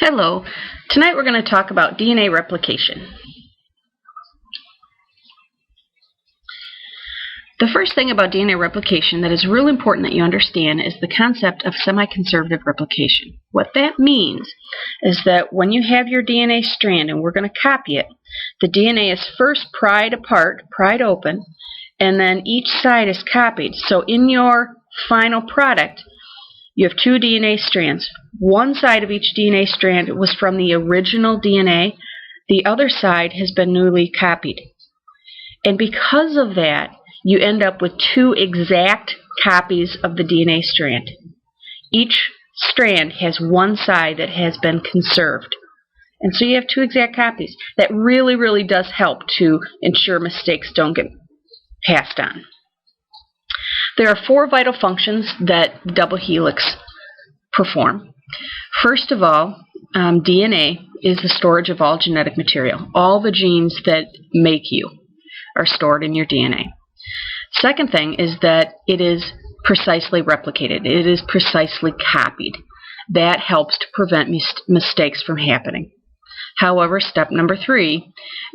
Hello. Tonight we're going to talk about DNA replication. The first thing about DNA replication that is really important that you understand is the concept of semi-conservative replication. What that means is that when you have your DNA strand and we're going to copy it, the DNA is first pried apart, pried open, and then each side is copied. So in your final product, you have two DNA strands. One side of each DNA strand was from the original DNA. The other side has been newly copied. And because of that, you end up with two exact copies of the DNA strand. Each strand has one side that has been conserved. And so you have two exact copies. That really does help to ensure mistakes don't get passed on. There are four vital functions that double helix perform. First of all, DNA is the storage of all genetic material. All the genes that make you are stored in your DNA. Second thing is that it is precisely replicated. It is precisely copied. That helps to prevent mistakes from happening. However, step number 3,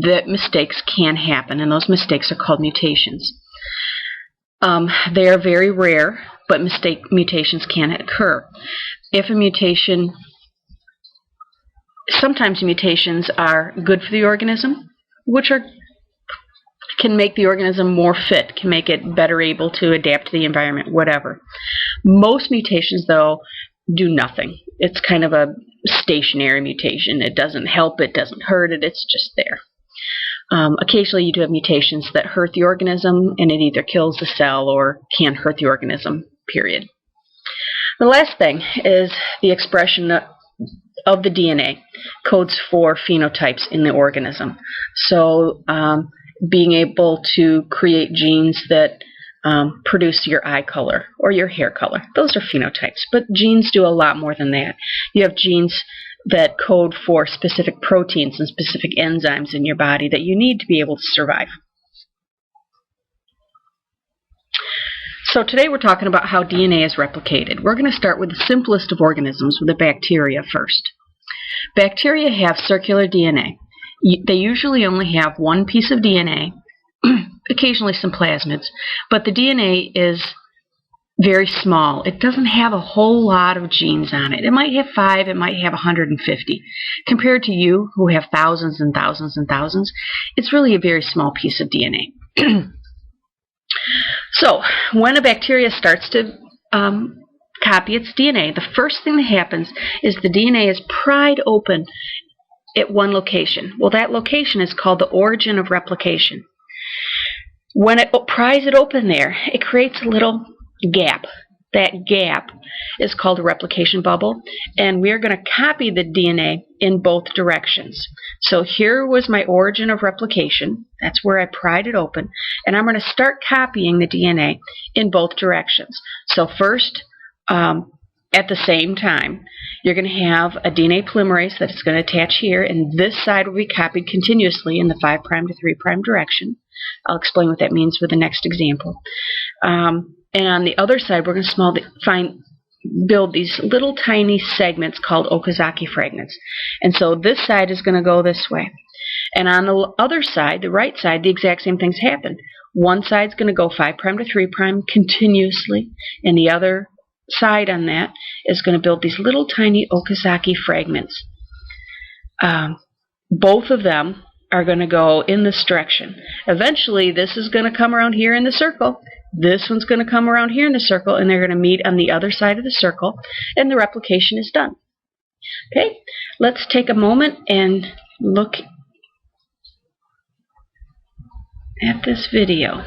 that mistakes can happen, and those mistakes are called mutations. They are very rare, but mutations can occur. If a mutation, sometimes mutations are good for the organism, which can make the organism more fit, can make it better able to adapt to the environment, whatever. Most mutations, though, do nothing. It's kind of a stationary mutation. It doesn't help, it doesn't hurt it, it's just there. Occasionally you do have mutations that hurt the organism, and it either kills the cell or can hurt the organism, period. The last thing is the expression of the DNA codes for phenotypes in the organism. So being able to create genes that produce your eye color or your hair color. Those are phenotypes, but genes do a lot more than that. You have genes that code for specific proteins and specific enzymes in your body that you need to be able to survive. So today we're talking about how DNA is replicated. We're going to start with the simplest of organisms, with the bacteria first. Bacteria have circular DNA. They usually only have one piece of DNA, occasionally some plasmids, but the DNA is very small. It doesn't have a whole lot of genes on it. It might have 5, it might have 150. Compared to you, who have thousands and thousands and thousands, it's really a very small piece of DNA. So, when a bacteria starts to copy its DNA, the first thing that happens is the DNA is pried open at one location. Well, that location is called the origin of replication. When it pries it open there, it creates a little gap. That gap is called a replication bubble, and we're going to copy the DNA in both directions. So here was my origin of replication. That's where I pried it open, and I'm going to start copying the DNA in both directions. So first, at the same time, you're going to have a DNA polymerase that is going to attach here, and this side will be copied continuously in the 5' to 3' direction. I'll explain what that means with the next example. And on the other side, we're going to build these little tiny segments called Okazaki fragments. And so this side is going to go this way. And on the other side, the right side, the exact same things happen. One side's going to go 5' to 3' continuously, and the other side on that is going to build these little tiny Okazaki fragments. Both of them are going to go in this direction. Eventually, this is going to come around here in the circle. This one's going to come around here in the circle, and they're going to meet on the other side of the circle, and the replication is done. Okay, let's take a moment and look at this video.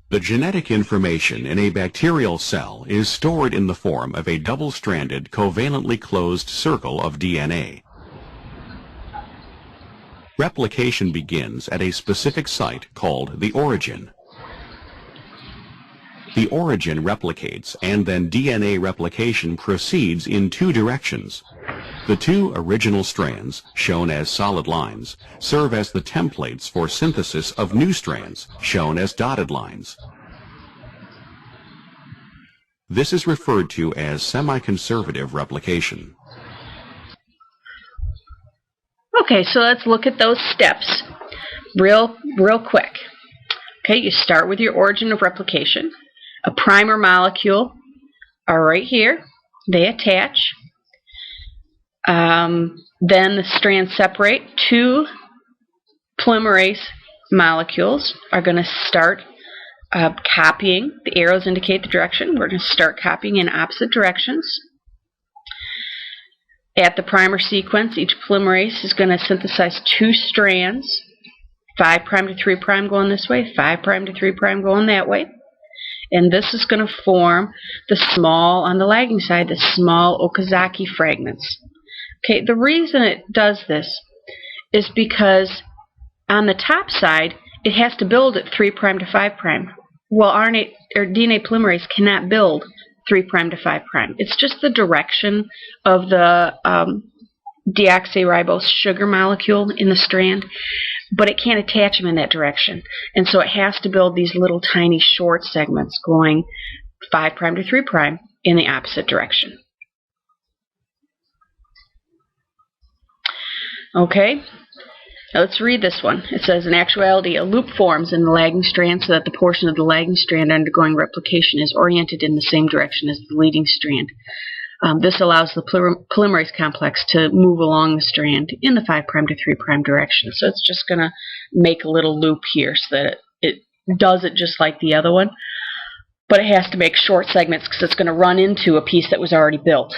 The genetic information in a bacterial cell is stored in the form of a double-stranded, covalently closed circle of DNA. Replication begins at a specific site called the origin. The origin replicates, and then DNA replication proceeds in two directions. The two original strands, shown as solid lines, serve as the templates for synthesis of new strands, shown as dotted lines. This is referred to as semi-conservative replication. Okay, so let's look at those steps real quick. Okay, you start with your origin of replication. A primer molecule are right here. They attach. Then the strands separate. Two polymerase molecules are going to start copying. The arrows indicate the direction. We're going to start copying in opposite directions. At the primer sequence, each polymerase is going to synthesize two strands, 5' to 3' going this way, 5' to 3' going that way. And this is going to form the small, on the lagging side, the small Okazaki fragments. Okay, the reason it does this is because on the top side, it has to build at 3' to 5'. Well, RNA or DNA polymerase cannot build 3' to 5'. It's just the direction of the deoxyribose sugar molecule in the strand, but it can't attach them in that direction. And so it has to build these little tiny short segments going 5' to 3' in the opposite direction. Okay, now let's read this one. It says, in actuality, a loop forms in the lagging strand so that the portion of the lagging strand undergoing replication is oriented in the same direction as the leading strand. This allows the polymerase complex to move along the strand in the 5' to 3' direction. So it's just going to make a little loop here so that it does it just like the other one. But it has to make short segments because it's going to run into a piece that was already built.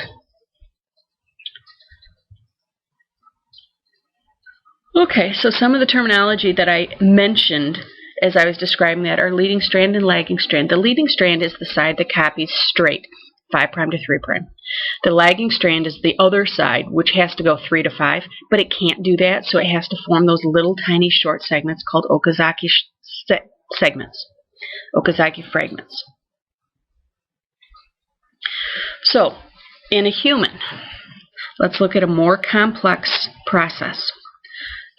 Okay, so some of the terminology that I mentioned as I was describing that are leading strand and lagging strand. The leading strand is the side that copies straight, 5' to 3'. The lagging strand is the other side, which has to go 3 to 5, but it can't do that, so it has to form those little tiny short segments called Okazaki segments, Okazaki fragments. So, in a human, let's look at a more complex process.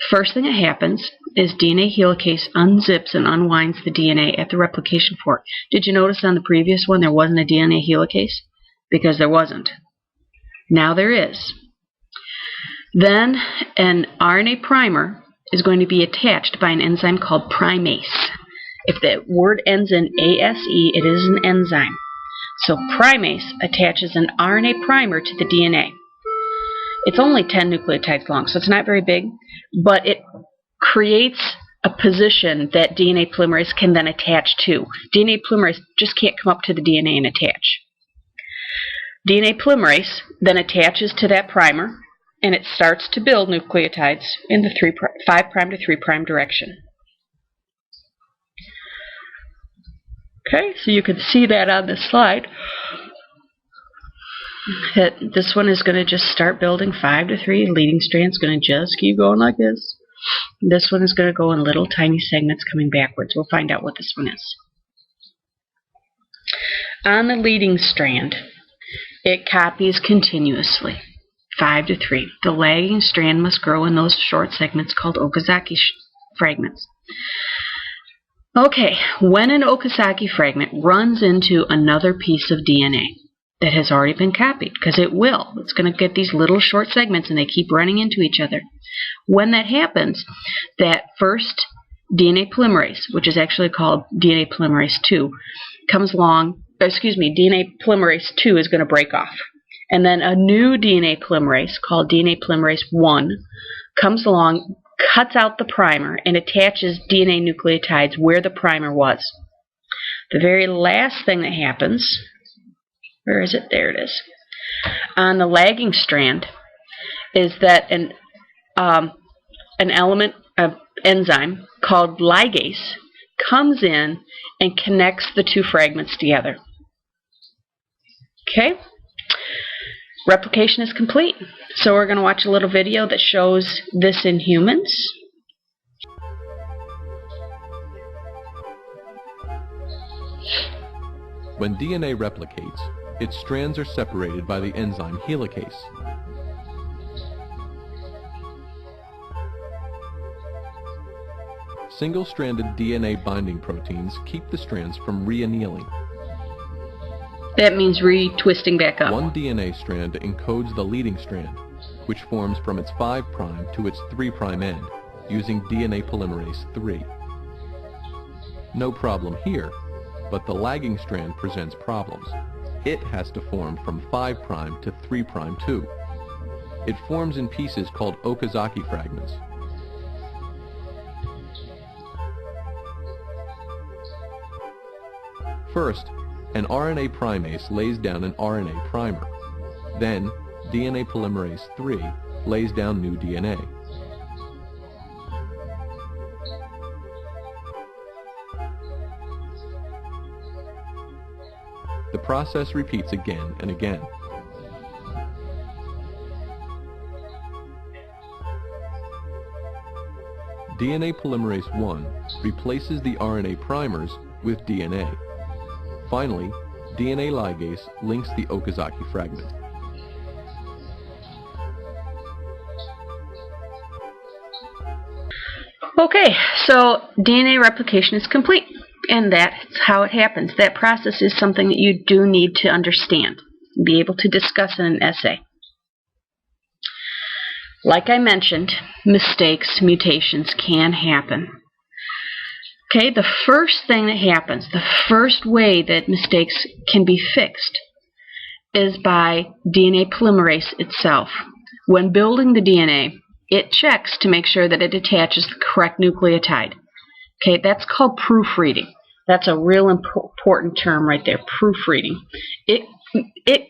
First thing that happens is DNA helicase unzips and unwinds the DNA at the replication fork. Did you notice on the previous one there wasn't a DNA helicase? Because there wasn't. Now there is. Then an RNA primer is going to be attached by an enzyme called primase. If the word ends in ASE, it is an enzyme. So primase attaches an RNA primer to the DNA. It's only 10 nucleotides long, so it's not very big, but it creates a position that DNA polymerase can then attach to. DNA polymerase just can't come up to the DNA and attach. DNA polymerase then attaches to that primer, and it starts to build nucleotides in the 5' to 3' direction. Okay, so you can see that on this slide. This one is going to just start building 5 to 3. Leading strand's going to just keep going like this. This one is going to go in little tiny segments coming backwards. We'll find out what this one is. On the leading strand, it copies continuously, 5 to 3. The lagging strand must grow in those short segments called Okazaki fragments. Okay, when an Okazaki fragment runs into another piece of DNA that has already been copied, because it will. It's going to get these little short segments and they keep running into each other. When that happens, that first DNA polymerase, which is actually called DNA polymerase 2, comes along, DNA polymerase 2 is going to break off. And then a new DNA polymerase called DNA polymerase 1 comes along, cuts out the primer, and attaches DNA nucleotides where the primer was. The very last thing that happens, where is it? There it is. On the lagging strand is that an element of enzyme called ligase comes in and connects the two fragments together. Okay? Replication is complete. So we're going to watch a little video that shows this in humans. When DNA replicates, its strands are separated by the enzyme helicase. Single-stranded DNA binding proteins keep the strands from re-annealing. That means re-twisting back up. One DNA strand encodes the leading strand, which forms from its 5' to its 3' end, using DNA polymerase III. No problem here, but the lagging strand presents problems. It has to form from 5' to 3' too. It forms in pieces called Okazaki fragments. First, an RNA primase lays down an RNA primer. Then, DNA polymerase III lays down new DNA. The process repeats again and again. DNA polymerase I replaces the RNA primers with DNA. Finally, DNA ligase links the Okazaki fragment. Okay, so DNA replication is complete, and that's how it happens. That process is something that you do need to understand, be able to discuss in an essay. Like I mentioned, mistakes, mutations can happen. Okay, the first thing that happens, the first way that mistakes can be fixed is by DNA polymerase itself. When building the DNA, it checks to make sure that it attaches the correct nucleotide. Okay, that's called proofreading. That's a real important term right there, proofreading. It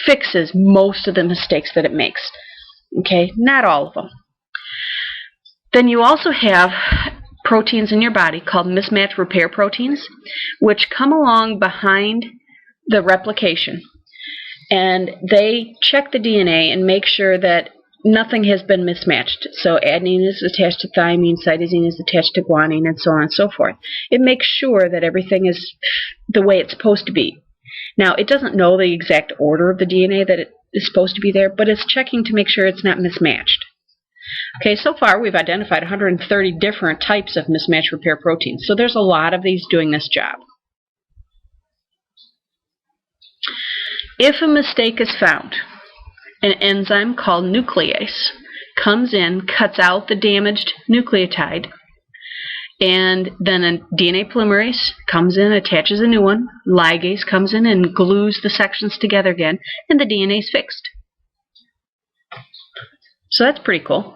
fixes most of the mistakes that it makes. Okay, not all of them. Then you also have proteins in your body called mismatch repair proteins, which come along behind the replication. And they check the DNA and make sure that nothing has been mismatched. So adenine is attached to thymine, cytosine is attached to guanine, and so on and so forth. It makes sure that everything is the way it's supposed to be. Now, it doesn't know the exact order of the DNA that it is supposed to be there, but it's checking to make sure it's not mismatched. Okay, so far we've identified 130 different types of mismatch repair proteins. So there's a lot of these doing this job. If a mistake is found, an enzyme called nuclease comes in, cuts out the damaged nucleotide, and then a DNA polymerase comes in, attaches a new one, ligase comes in and glues the sections together again, and the DNA is fixed. So that's pretty cool.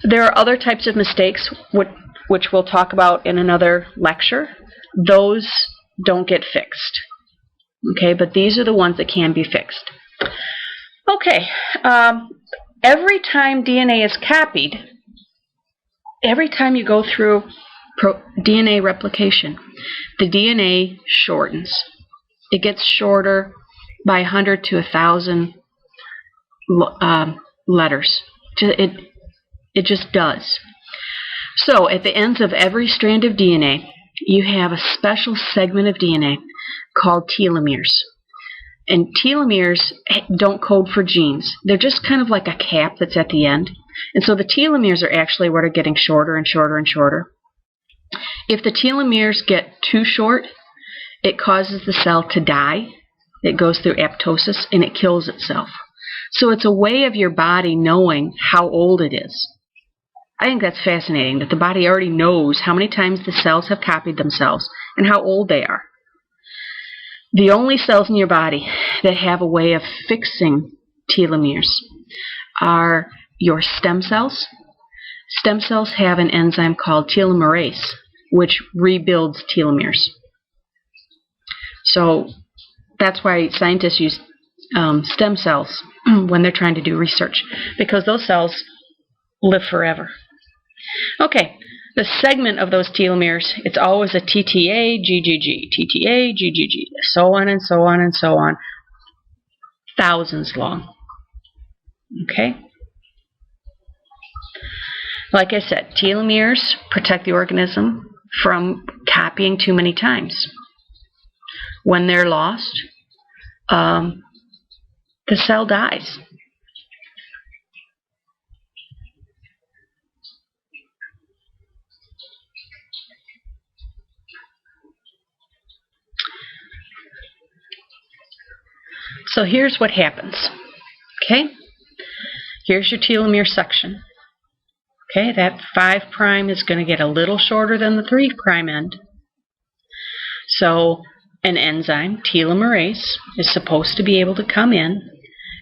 There are other types of mistakes which we'll talk about in another lecture. Those don't get fixed. Okay, but these are the ones that can be fixed. Okay, every time DNA is copied, every time you go through DNA replication, the DNA shortens. It gets shorter by 100 to 1,000 letters. It just does. So at the ends of every strand of DNA, you have a special segment of DNA called telomeres. And telomeres don't code for genes. They're just kind of like a cap that's at the end. And so the telomeres are actually what are getting shorter and shorter and shorter. If the telomeres get too short, it causes the cell to die. It goes through apoptosis and it kills itself. So it's a way of your body knowing how old it is. I think that's fascinating, that the body already knows how many times the cells have copied themselves and how old they are. The only cells in your body that have a way of fixing telomeres are your stem cells. Stem cells have an enzyme called telomerase, which rebuilds telomeres. So that's why scientists use stem cells when they're trying to do research, because those cells live forever. Okay, the segment of those telomeres, it's always a TTA, GGG, TTA, GGG, so on and so on and so on, thousands long. Okay? Like I said, telomeres protect the organism from copying too many times. When they're lost, the cell dies. So here's what happens. Okay? Here's your telomere section. Okay, that 5' is going to get a little shorter than the 3' end. So an enzyme, telomerase, is supposed to be able to come in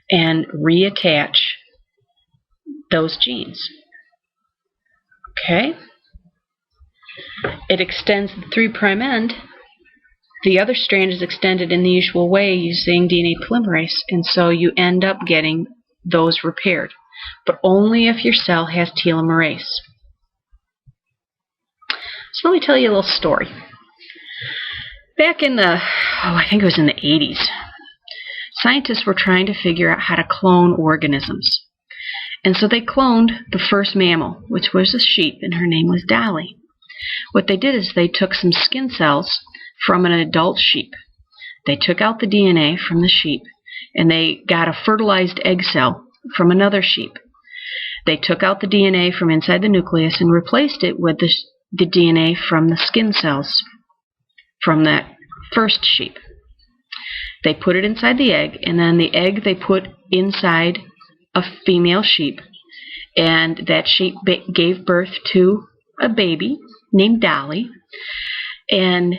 and reattach those genes. Okay? It extends the 3' end. The other strand is extended in the usual way using DNA polymerase, and so you end up getting those repaired, but only if your cell has telomerase. So let me tell you a little story. Back in I think it was in the 80s, scientists were trying to figure out how to clone organisms. And so they cloned the first mammal, which was a sheep, and her name was Dolly. What they did is they took some skin cells from an adult sheep. They took out the DNA from the sheep, and they got a fertilized egg cell from another sheep. They took out the DNA from inside the nucleus and replaced it with the DNA from the skin cells from that first sheep. They put it inside the egg, and then the egg they put inside a female sheep, and that sheep gave birth to a baby named Dolly. And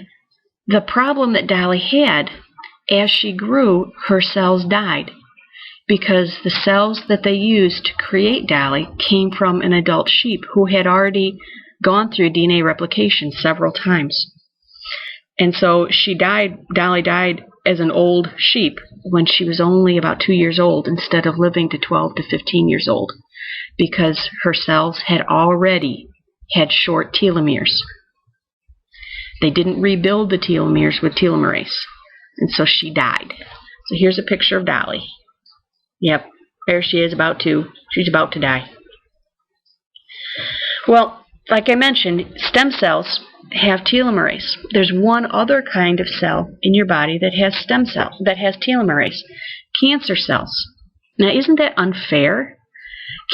the problem that Dolly had, as she grew, her cells died, because the cells that they used to create Dolly came from an adult sheep who had already gone through DNA replication several times. And so she died. Dolly died as an old sheep when she was only about 2 years old, instead of living to 12 to 15 years old, because her cells had already had short telomeres. They didn't rebuild the telomeres with telomerase, and so she died. So here's a picture of Dolly. Yep, there she is, she's about to die. Well, like I mentioned, stem cells have telomerase. There's one other kind of cell in your body that has telomerase. Cancer cells. Now, isn't that unfair?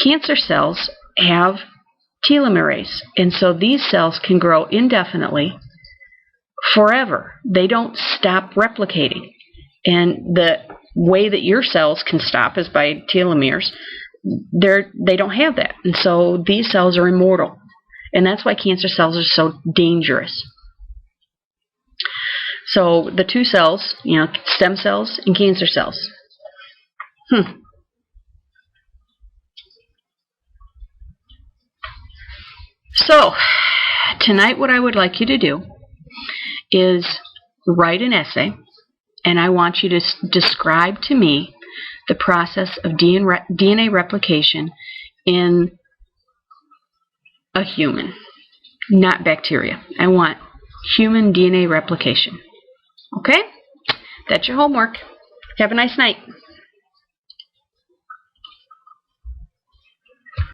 Cancer cells have telomerase, and so these cells can grow indefinitely, forever. They don't stop replicating. And the way that your cells can stop is by telomeres. They don't have that, and so these cells are immortal. And that's why cancer cells are so dangerous. So the two cells, stem cells and cancer cells. So tonight what I would like you to do is write an essay, and I want you to describe to me the process of DNA replication in a human, not bacteria. I want human DNA replication. Okay? That's your homework. Have a nice night.